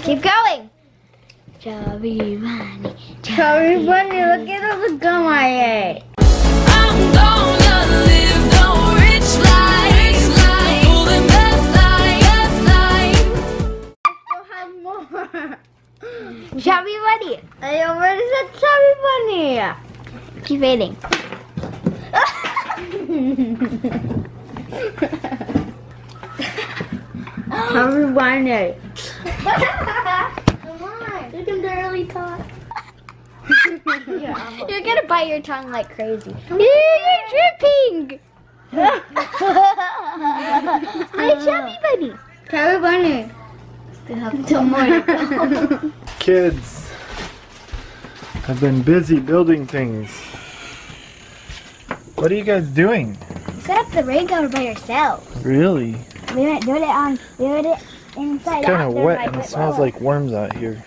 Keep going. Chubby bunny. Chubby bunny, look at all the gum I ate. I'm gonna live the rich life, full and best life. I still have more. Chubby bunny. I already said chubby bunny. Keep eating. Chubby bunny. Come on. You can barely talk. You're gonna bite your tongue like crazy. You're dripping. Hey, Chubby bunny. Chubby bunny. Still have two more to go. Kids have been busy building things. What are you guys doing? Set up the rain cover by yourself. Really? We might do it inside. Kind of after, wet like, and it with smells Lola. like worms out here.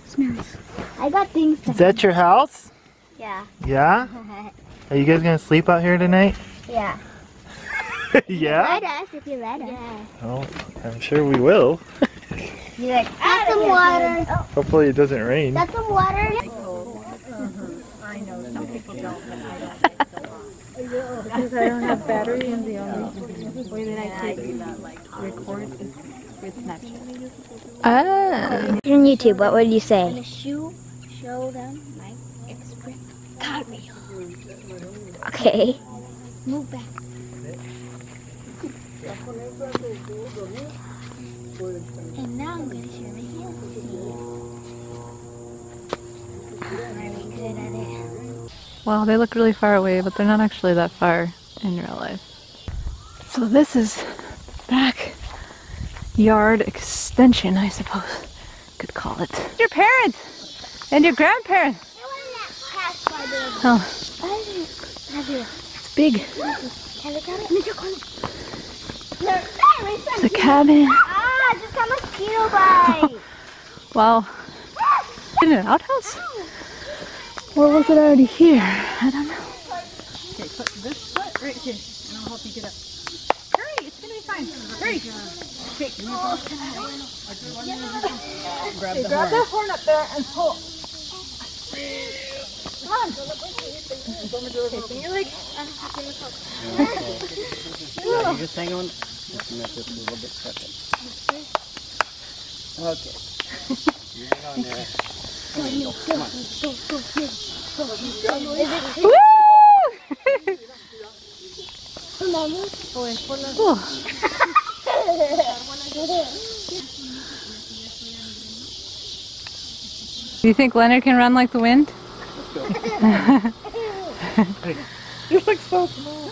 Smells. I got things to. Is that your house? Yeah. Yeah? Are you guys gonna sleep out here tonight? Yeah. Yeah? Let us if you let us. Yeah. Oh, I'm sure we will. You like, that's some water. Oh, Hopefully it doesn't rain. that's some water. I know some people don't, but I don't think so. Because I don't have battery, and the only way that I can record is with Snapchat. Ah. On YouTube, what would you say? Show them my express cartwheel. Okay. Move back. And now I'm going to share my hands with you. Very good at it. Well, they look really far away, but they're not actually that far in real life. So this is backyard extension, I suppose you could call it. Your parents and your grandparents. Oh, it's big. It's a cabin. Ah, I just got mosquito bite. Wow. In an outhouse? Or was it already here? I don't know. Okay, put this foot right here, and I'll help you get up. Hurry, it's gonna be fine. Hurry. Okay, grab that horn up there and pull. Come on. Okay, bring your leg. You just hang on. Just make this a little bit separate. Okay. You hang on there. Come on. Woo! Do you think Leonard can run like the wind? You look so small.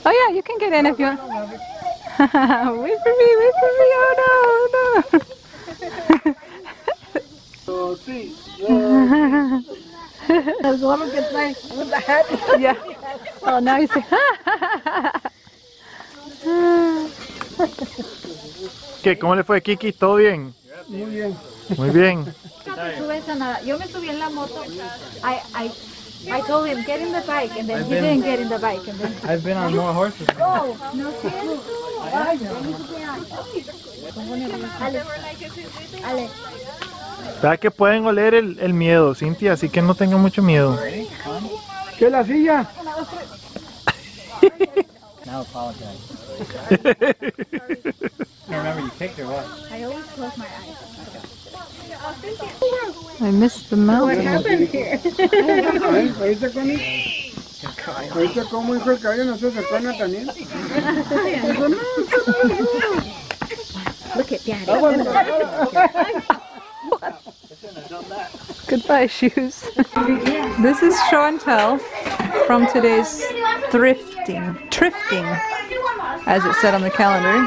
Oh yeah, you can get in if you want. Wait for me, oh no, So, see. There's one who gets like with the hat. Yeah. Oh, now you say, ¿Qué? ¿Cómo le fue, Kiki? ¿Todo bien? Muy bien. Muy bien. Yo me subí en la moto. I told him, get in the bike, and then he didn't get in the bike. And then... I've been on more horses. Oh, no cierto. Ale. ¿Verdad que pueden oler el miedo, Cintia? Así que no tengan mucho miedo. ¿Qué es la silla? Now apologize. Remember, you kicked or what? I always close my eyes. I missed the mountain. Ahorita como hijo el cabello no se pone también. Look at Daddy. Goodbye, shoes. This is show and tell from today's thrifting, as it said on the calendar.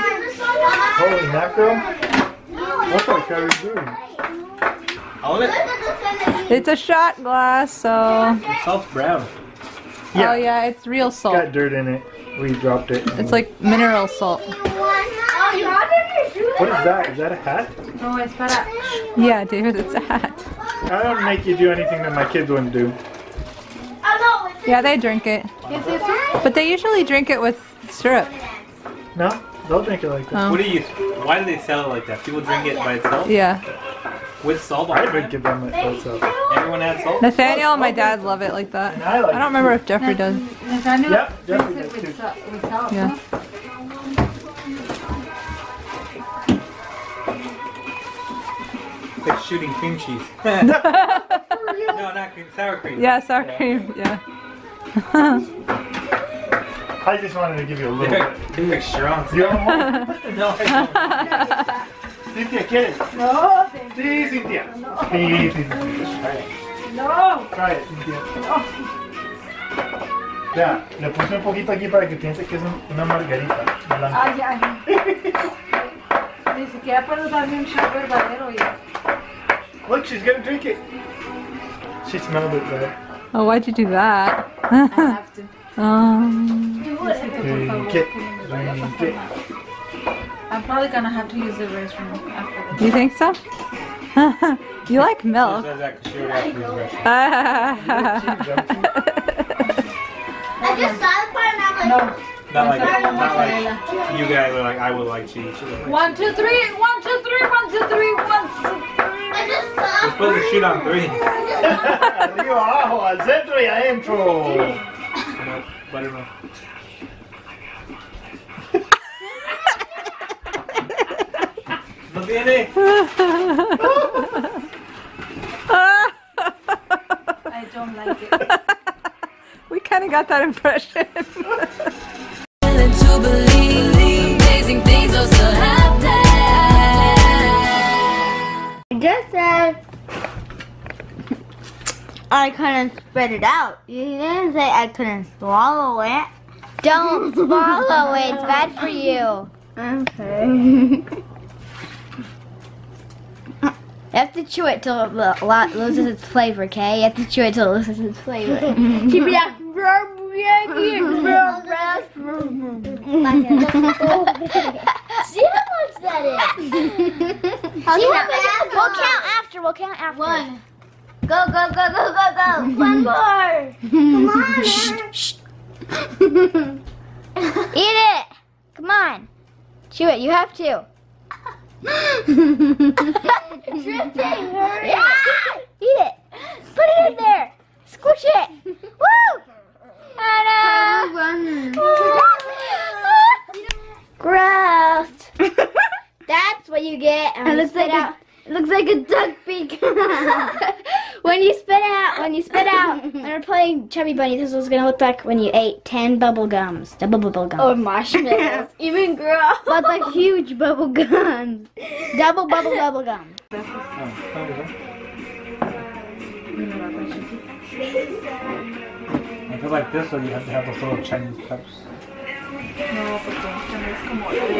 Holy mackerel. What the are you doing? Hold it. It's a shot glass, so. Salt's brown. Yeah. Oh yeah, it's real Got salt. dirt in it. We dropped it. It's like mineral salt. What is that? Is that a hat? Yeah, David, it's a hat. I don't make you do anything that my kids wouldn't do. Oh no, it's Yeah, they drink it. But they usually drink it with syrup. No, they'll drink it like that. Oh. What do you? Why do they sell it like that? People drink it by itself Yeah. with salt. I drink it by myself. Everyone adds salt. Nathaniel and my dad love it like that. And I like I don't remember if Jeffrey does. Nathaniel Yep, drinks Jeffrey it does too. with salt. Yeah. It's like shooting cream cheese. No, not cream, sour cream. Yeah, sour cream. Yeah. I just wanted to give you a little bit. They're like strong. You don't want one? No, I Cynthia, ¿quieres? No, Sí, Cynthia. Sí, Cynthia. no. Try it, Cynthia. Ya, le puse un poquito aquí para que piense que es una margarita blanca. Ay, ay. Ni siquiera puedo darme un shot verdadero ya. Look, she's gonna drink it. She smelled it, right? Oh, why'd you do that? I have to. Drink it. Drink it. I'm probably gonna have to use the restroom after this. You think so? You like milk. says that 'cause she already asked me to rest. I just saw the part and I'm No. like, Not like you guys are like I would like cheese. She was like, 1, 2, 3. 1, 2, 3. 1, 2, 3. 1, 2, 3. I just we're saw. supposed to shoot on 3. Arriba, abajo, al centro y adentro. No, buttermilk. No tiene. I don't like it. We kind of got that impression. Willing to believe amazing things will still happen. Just said I couldn't spit it out. You didn't say I couldn't swallow it. Don't swallow it. It's bad for you. Okay. You have to chew it till it loses its flavor, okay? You have to chew it till it loses its flavor. Keep it out. See how much that is. We'll count after. We'll count after. 1. Go, go, go, go, go, go. 1 more. Come on. Shh. Eat it. Come on. Chew it. You have to. It's dripping. Hurry. Yeah. Eat it. Put it in there. Squish it. Woo. Gross. That's what you get. And it looks like it looks like a duck beak. when you spit out, when we're playing Chubby Bunny, this was gonna look like when you ate 10 bubble gums. The bubble gums. Or marshmallows. Even gross. But like huge bubble gums. Double bubble gum. I feel like this one you have to have those little Chinese cups. No, porque es como la de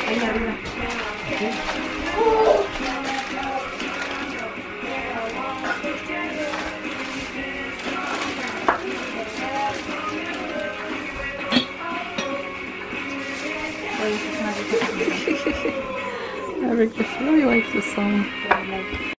ahí arriba. Eric just really likes this song.